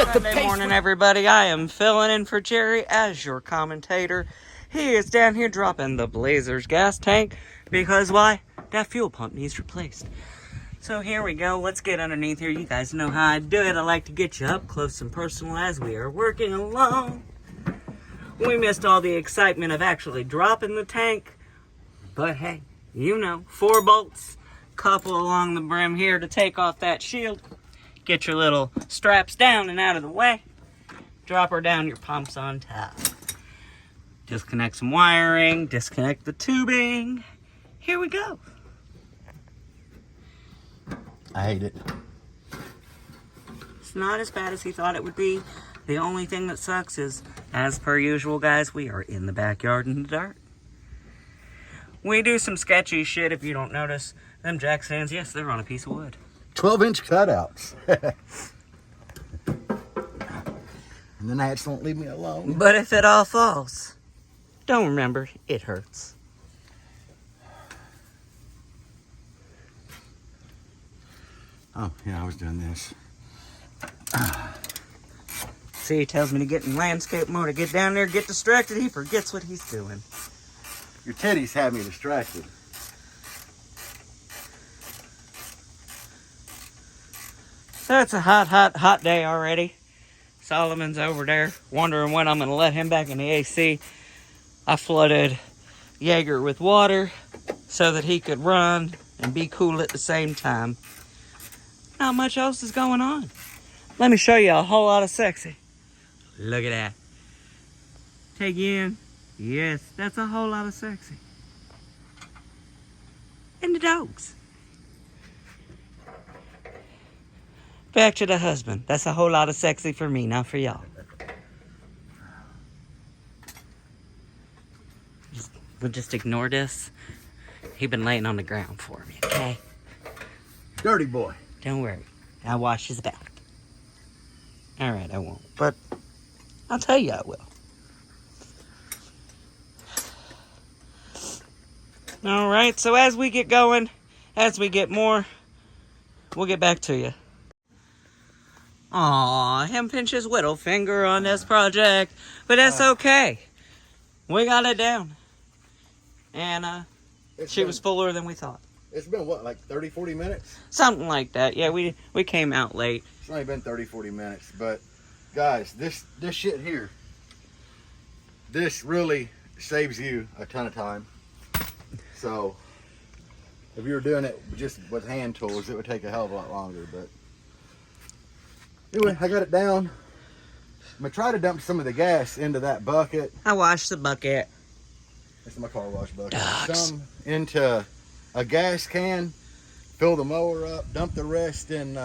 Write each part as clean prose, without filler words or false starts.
Sunday morning, everybody. I am filling in for Jerry as your commentator. He is down here dropping the Blazers gas tank because why? That fuel pump needs replaced. So here we go. Let's get underneath here. You guys know how I do it. I like to get you up close and personal as we are working along. We missed all the excitement of actually dropping the tank. But hey, you know, 4 bolts, couple along the brim here to take off that shield. Get your little straps down and out of the way. Drop her down your pumps on top. Disconnect some wiring, disconnect the tubing. Here we go. I hate it. It's not as bad as he thought it would be. The only thing that sucks is, as per usual, guys, we are in the backyard in the dark. We do some sketchy shit if you don't notice. Them jack stands, yes, they're on a piece of wood. 12-inch cutouts. And the gnats won't leave me alone. But if it all falls, don't remember, it hurts. Oh, yeah, I was doing this. See, he tells me to get in landscape mode, to get down there, get distracted. He forgets what he's doing. Your titties have me distracted. So it's a hot day already. Solomon's over there wondering when I'm going to let him back in the AC. I flooded Jaeger with water so that he could run and be cool at the same time. Not much else is going on. Let me show you a whole lot of sexy. Look at that. Take you in. Yes, that's a whole lot of sexy. And the dogs. Back to the husband. That's a whole lot of sexy for me, not for y'all. We'll just ignore this. He been laying on the ground for me, okay? Dirty boy. Don't worry. I'll wash his back. Alright, I won't. But I'll tell you I will. Alright, so as we get going, as we get more, we'll get back to you. Aw, him pinch his whittle finger on this project, but that's okay. We got it down. And she was fuller than we thought. It's been what, like 30, 40 minutes? Something like that. Yeah, we came out late. It's only been 30, 40 minutes, but guys, this shit here, this really saves you a ton of time. So if you were doing it just with hand tools, it would take a hell of a lot longer, but anyway, I got it down. I'm gonna try to dump some of the gas into that bucket. I washed the bucket. This is my car wash bucket. Ducks. Some into a gas can, fill the mower up, dump the rest in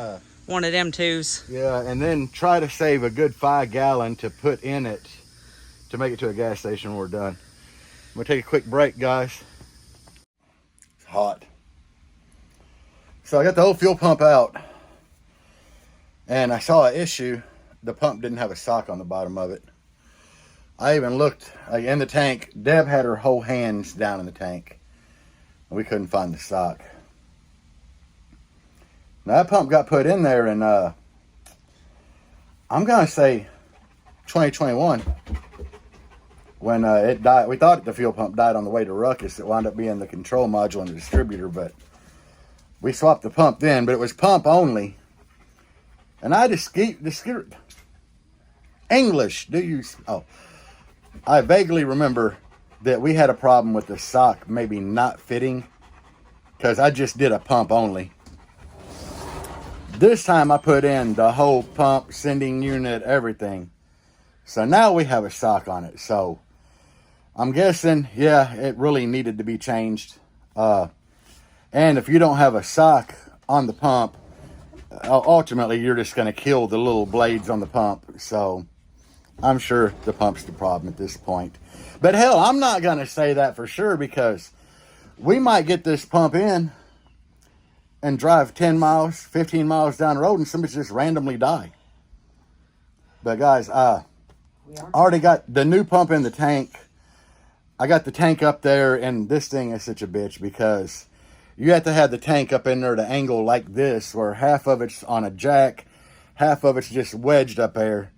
One of them twos. yeah, and then try to save a good 5 gallon to put in it to make it to a gas station when we're done. I'm gonna take a quick break, guys. It's hot. So I got the whole fuel pump out, and I saw an issue. The pump didn't have a sock on the bottom of it. I even looked like in the tank. Deb had her whole hands down in the tank. We couldn't find the sock. Now that pump got put in there in, I'm going to say 2021. When it died, we thought the fuel pump died on the way to Ruckus. It wound up being the control module and the distributor, but we swapped the pump then, but it was pump only. And I English, do you, oh. I vaguely remember that we had a problem with the sock maybe not fitting because I just did a pump only. This time I put in the whole pump, sending unit, everything. So now we have a sock on it. So I'm guessing, yeah, it really needed to be changed. And if you don't have a sock on the pump, ultimately you're just going to kill the little blades on the pump. So I'm sure the pump's the problem at this point. But hell, I'm not going to say that for sure because we might get this pump in and drive 10 miles, 15 miles down the road and somebody just randomly die. But guys, I already got the new pump in the tank. I got the tank up there, and this thing is such a bitch because you have to have the tank up in there to angle like this where half of it's on a jack, half of it's just wedged up there.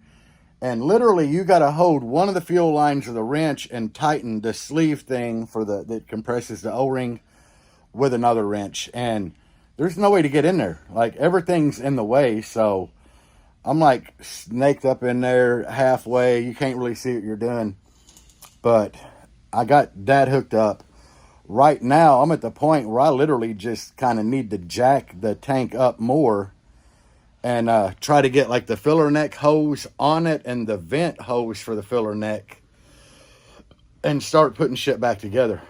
And literally, you got to hold one of the fuel lines with a wrench and tighten the sleeve thing for that compresses the O-ring with another wrench. And there's no way to get in there. Like, everything's in the way. So I'm like snaked up in there halfway. You can't really see what you're doing. But I got that hooked up. Right now, I'm at the point where I literally just kind of need to jack the tank up more and try to get like the filler neck hose on it and the vent hose for the filler neck and start putting shit back together.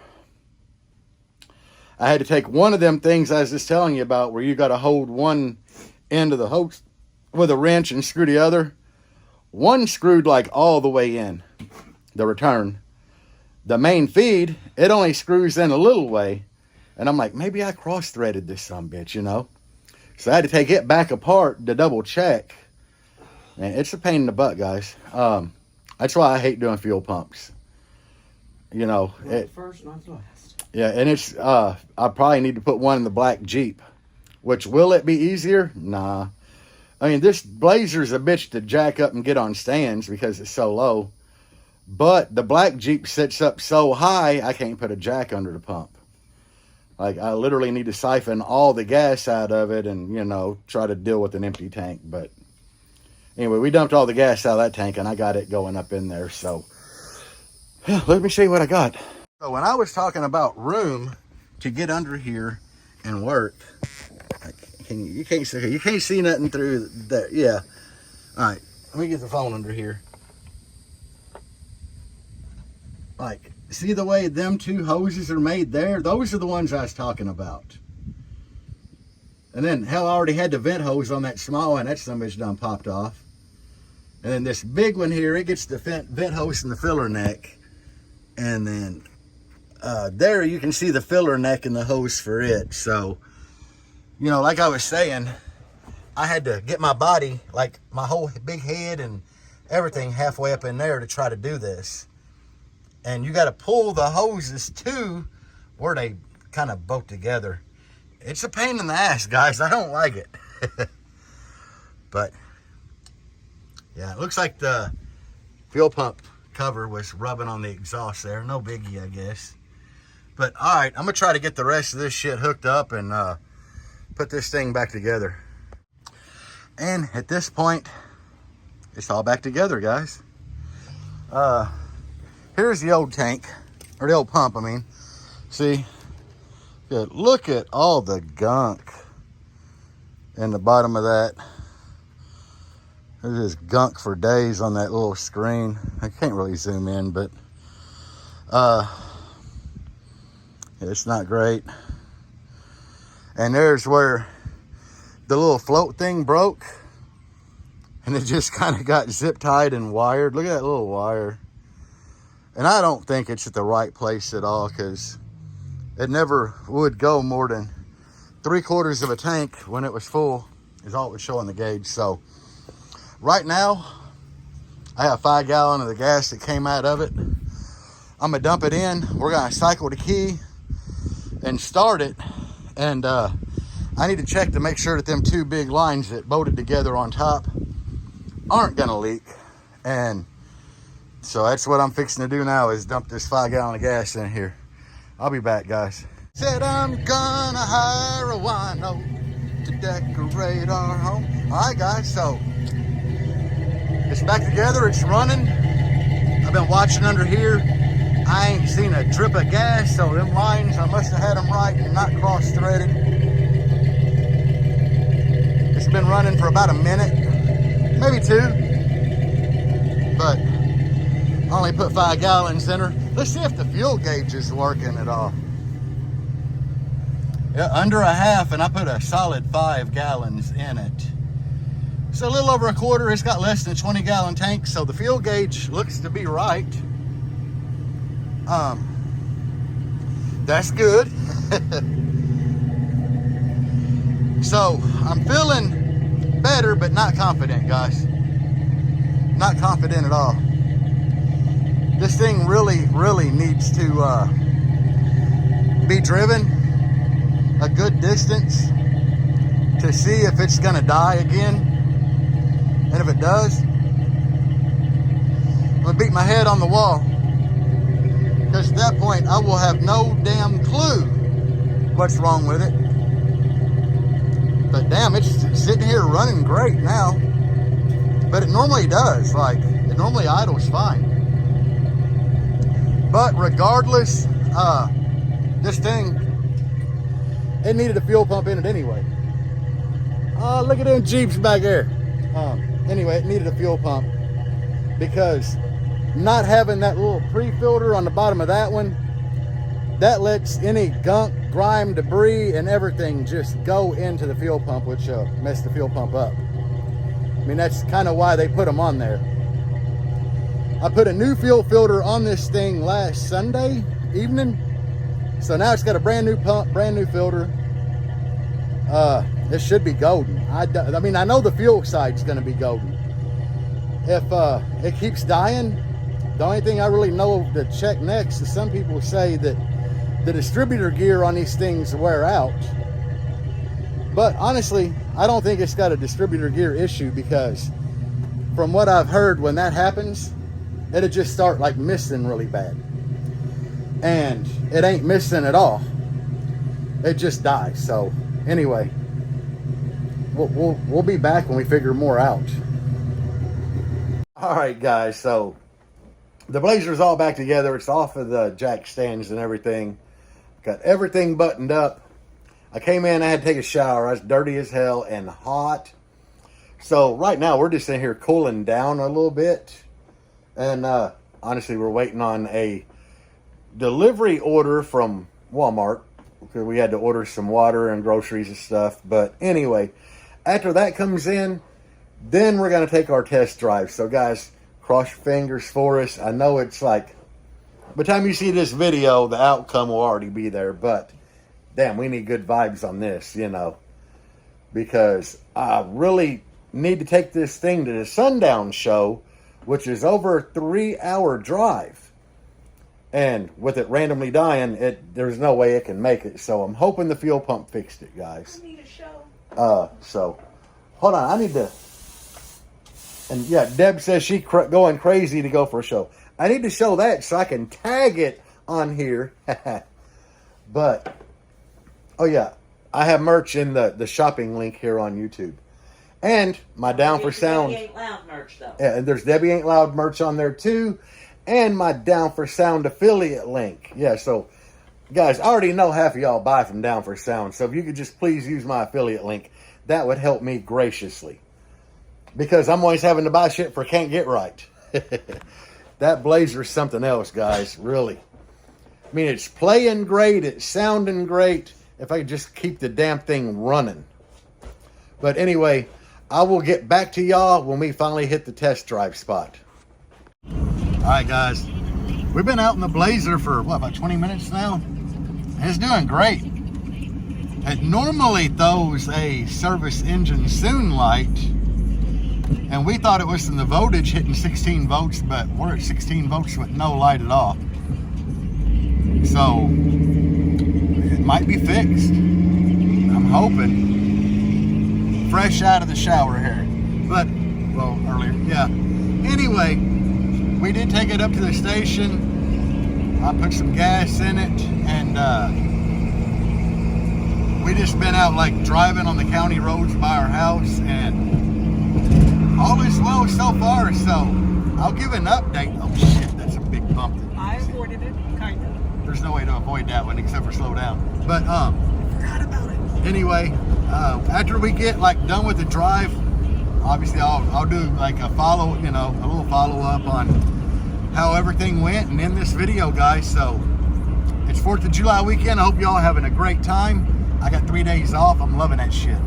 I had to take one of them things I was just telling you about where you got to hold one end of the hose with a wrench and screw the other. One screwed like all the way in, the return. The main feed, it only screws in a little way. And I'm like, maybe I cross-threaded this sumbitch, you know? So I had to take it back apart to double check. And it's a pain in the butt, guys. That's why I hate doing fuel pumps. You know. First, not last. Yeah, and it's, I probably need to put one in the black Jeep. Which, will it be easier? Nah. I mean, this Blazer's a bitch to jack up and get on stands because it's so low. But the black Jeep sits up so high, I can't put a jack under the pump. Like, I literally need to siphon all the gas out of it and, you know, try to deal with an empty tank. But anyway, we dumped all the gas out of that tank and I got it going up in there. So, let me show you what I got. So, when I was talking about room to get under here and work, you can't see nothing through that. Yeah. All right, let me get the phone under here. Like, see the way them two hoses are made there? Those are the ones I was talking about. And then, hell, I already had the vent hose on that small one. That sumbitch done popped off. And then this big one here, it gets the vent hose and the filler neck. And then there you can see the filler neck and the hose for it. So, you know, like I was saying, I had to get my body, like my whole big head and everything halfway up in there to try to do this. And you got to pull the hoses too where they kind of bolt together. It's a pain in the ass, guys. I don't like it. But yeah, it looks like the fuel pump cover was rubbing on the exhaust there. No biggie, I guess. But all right, I'm gonna try to get the rest of this shit hooked up and put this thing back together. And at this point, it's all back together, guys. Here's the old tank, or the old pump, I mean. See, good. Look at all the gunk in the bottom of that. There's just gunk for days on that little screen. I can't really zoom in, but it's not great. And there's where the little float thing broke, and it just kind of got zip tied and wired. Look at that little wire. And I don't think it's at the right place at all, because it never would go more than 3/4 of a tank when it was full, is all it would show on the gauge. So right now, I have 5 gallons of the gas that came out of it. I'm gonna dump it in. We're gonna cycle the key and start it. And I need to check to make sure that them 2 big lines that bolted together on top aren't gonna leak. And so that's what I'm fixing to do now, is dump this 5 gallon of gas in here. I'll be back, guys. Said I'm gonna hire a wino to decorate our home. All right, guys, so it's back together, it's running. I've been watching under here. I ain't seen a drip of gas, so them lines, I must have had them right and not cross-threaded. It's been running for about a minute, maybe 2. But I only put 5 gallons in her. Let's see if the fuel gauge is working at all. Yeah, under a half, and I put a solid 5 gallons in it. So a little over a quarter. It's got less than a 20 gallon tank, so the fuel gauge looks to be right. That's good. So I'm feeling better, but not confident, guys. Not confident at all. This thing really needs to be driven a good distance to see if it's gonna die again. And if it does, I'm gonna beat my head on the wall. Because at that point, I will have no damn clue what's wrong with it. But damn, it's sitting here running great now. But it normally does. Like, it normally idles fine. But regardless, this thing, it needed a fuel pump in it anyway. Look at them Jeeps back there. Anyway, it needed a fuel pump because not having that little pre-filter on the bottom of that one, that lets any gunk, grime, debris, and everything just go into the fuel pump, which messed the fuel pump up. I mean, that's kind of why they put them on there. I put a new fuel filter on this thing last Sunday evening. So now it's got a brand new pump, brand new filter. This should be golden. I mean, I know the fuel side's going to be golden. If it keeps dying, the only thing I really know to check next is some people say that the distributor gear on these things wear out. But honestly, I don't think it's got a distributor gear issue because from what I've heard, when that happens, it'll just start like missing really bad. And it ain't missing at all. It just dies. So anyway, we'll be back when we figure more out. All right, guys. So the Blazer's all back together. It's off of the jack stands and everything. Got everything buttoned up. I came in, I had to take a shower. I was dirty as hell and hot. So right now we're just in here cooling down a little bit. And honestly, we're waiting on a delivery order from Walmart. Because we had to order some water and groceries and stuff. But anyway, after that comes in, then we're going to take our test drive. So guys, cross your fingers for us. I know it's like, by the time you see this video, the outcome will already be there. But damn, we need good vibes on this, you know. Because I really need to take this thing to the Sundown show, which is over a 3-hour drive. And with it randomly dying, there's no way it can make it. So I'm hoping the fuel pump fixed it, guys. I need a show. So hold on, I need to. And yeah, Deb says she's going crazy to go for a show. I need to show that so I can tag it on here. But oh yeah, I have merch in the shopping link here on YouTube. And my Down for Sound. Debbie Ain't Loud merch, though. Yeah, and there's Debbie Ain't Loud merch on there too. And my Down for Sound affiliate link. Yeah, so guys, I already know half of y'all buy from Down for Sound. So if you could just please use my affiliate link, that would help me graciously. Because I'm always having to buy shit for Can't Get Right. That Blazer's something else, guys, really. I mean, it's playing great, it's sounding great. If I could just keep the damn thing running. But anyway, I will get back to y'all when we finally hit the test drive spot. Alright guys, we've been out in the Blazer for, what, about 20 minutes now? It's doing great. It normally throws a service engine soon light. And we thought it was from the voltage hitting 16 volts, but we're at 16 volts with no light at all. So, it might be fixed. I'm hoping. Fresh out of the shower here. But, well, earlier, yeah. Anyway, we did take it up to the station. I put some gas in it, and we just been out like driving on the county roads by our house, and all is well so far. So I'll give an update. Oh shit, that's a big bump. I avoided it, kind of. There's no way to avoid that one except for slow down. But Forgot about it. anyway, after we get like done with the drive, obviously I'll do like a a little follow up on how everything went and end this video, guys. So it's 4th of July weekend. I hope y'all having a great time. I got 3 days off. I'm loving that shit.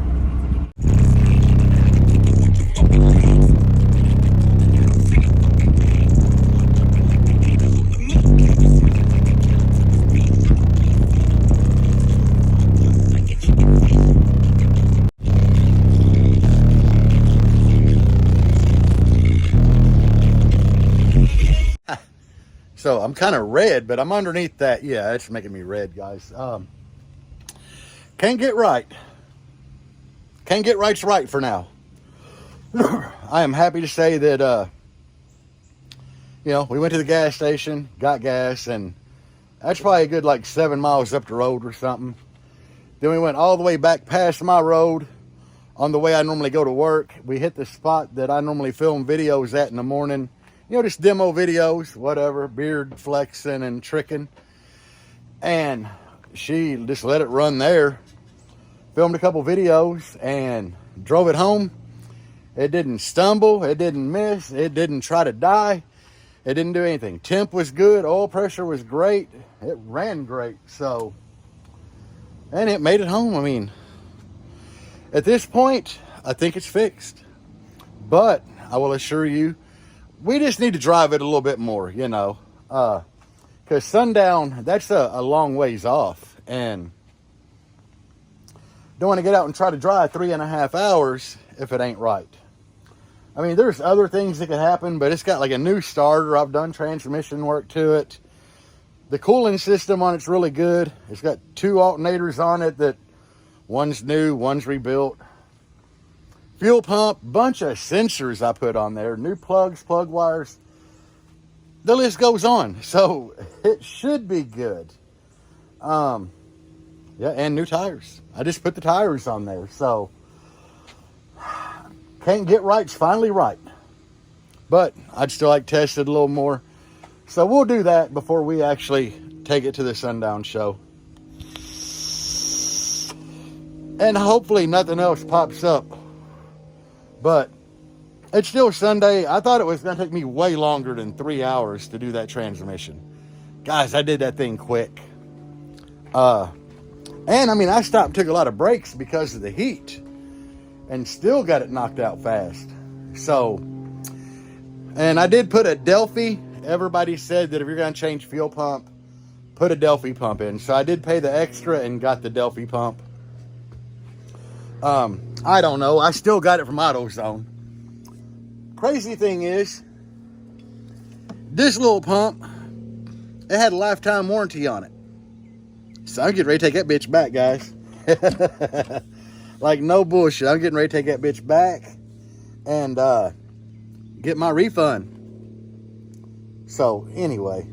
So I'm kind of red, but I'm underneath that. Yeah, it's making me red, guys. Can't get right. Can't get right's right for now. I am happy to say that, we went to the gas station, got gas, and that's probably a good like 7 miles up the road or something. Then we went all the way back past my road on the way I normally go to work. We hit the spot that I normally film videos at in the morning. Just demo videos, whatever, beard flexing and tricking. And she just let it run there. Filmed a couple videos and drove it home. It didn't stumble. It didn't miss. It didn't try to die. It didn't do anything. Temp was good. Oil pressure was great. It ran great. And it made it home. I mean, at this point, I think it's fixed. But I will assure you, we just need to drive it a little bit more, because sundown, that's a long ways off. And don't want to get out and try to drive 3.5 hours if it ain't right. I mean, there's other things that could happen, but it's got like a new starter. I've done transmission work to it. The cooling system on it's really good. It's got 2 alternators on it that one's new, one's rebuilt. Fuel pump, bunch of sensors I put on there. New plugs, plug wires. The list goes on. So it should be good. Yeah, and new tires. I just put the tires on there. So can't get right's finally right. But I'd still like to test it a little more. So we'll do that before we actually take it to the sundown show. And hopefully nothing else pops up. But it's still Sunday. I thought it was going to take me way longer than 3 hours to do that transmission. Guys, I did that thing quick. And I mean, I stopped and took a lot of breaks because of the heat. And still got it knocked out fast. So, and I did put a Delphi. Everybody said that if you're going to change fuel pump, put a Delphi pump in. So I did pay the extra and got the Delphi pump. I don't know. I still got it from AutoZone. Crazy thing is, this little pump, it had a lifetime warranty on it. So I'm getting ready to take that bitch back, guys. Like, no bullshit. I'm getting ready to take that bitch back and get my refund. So, anyway,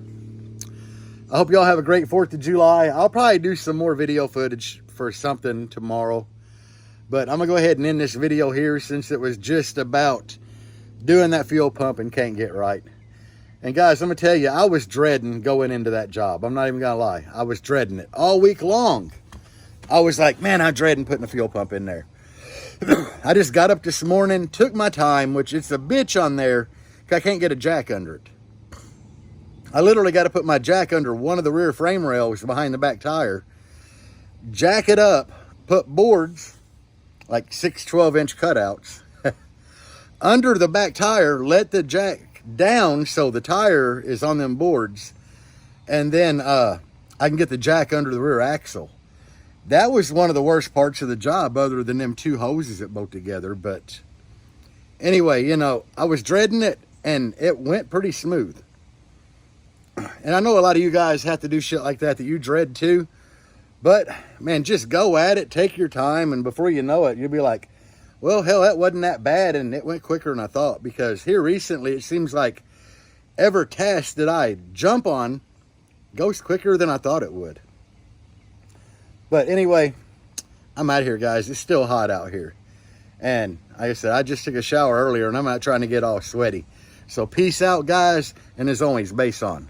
I hope y'all have a great 4th of July. I'll probably do some more video footage for something tomorrow. But I'm going to go ahead and end this video here since it was just about doing that fuel pump and can't get right. And guys, I'm going to tell you, I was dreading going into that job. I'm not even going to lie. I was dreading it all week long. I was like, man, I'm dreading putting a fuel pump in there. I just got up this morning, took my time, which it's a bitch on there, because I can't get a jack under it. I literally got to put my jack under one of the rear frame rails behind the back tire, jack it up, put boards, like 6 12-inch cutouts, under the back tire, let the jack down so the tire is on them boards, and then I can get the jack under the rear axle. That was one of the worst parts of the job other than them 2 hoses that bolt together. But anyway, I was dreading it and it went pretty smooth. And I know a lot of you guys have to do shit like that you dread too. But man, just go at it, take your time, and before you know it, you'll be like, well, hell, that wasn't that bad, and it went quicker than I thought. Because here recently, it seems like every task that I jump on goes quicker than I thought it would. But anyway, I'm out of here, guys. It's still hot out here. And like I said, I just took a shower earlier, and I'm not trying to get all sweaty. So peace out, guys, and as always, bass on.